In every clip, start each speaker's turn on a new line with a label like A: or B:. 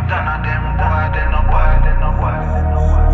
A: None of them boy, they no boy, they no boy, they no boy.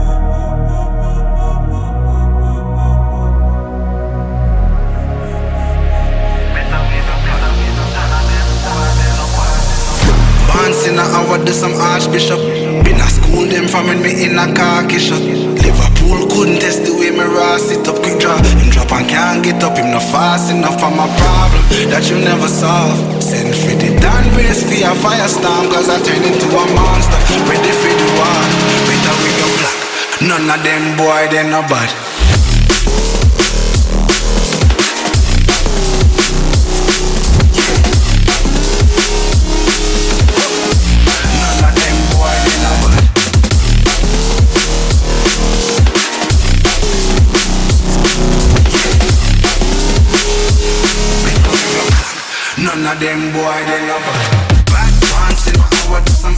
B: In a hour do some archbishop. Been a school them from when me in a khaki shot. Liverpool couldn't test the way me raw sit up. Quick draw, him drop and can't get up. Him not fast enough for my problem that you never solve. Send for the Dan brace for a firestorm, cause I turn into a monster. Ready for the war, better with your black. None of them boy, they no bad. None of them boy, they no bad. Bad ones in my hour, do some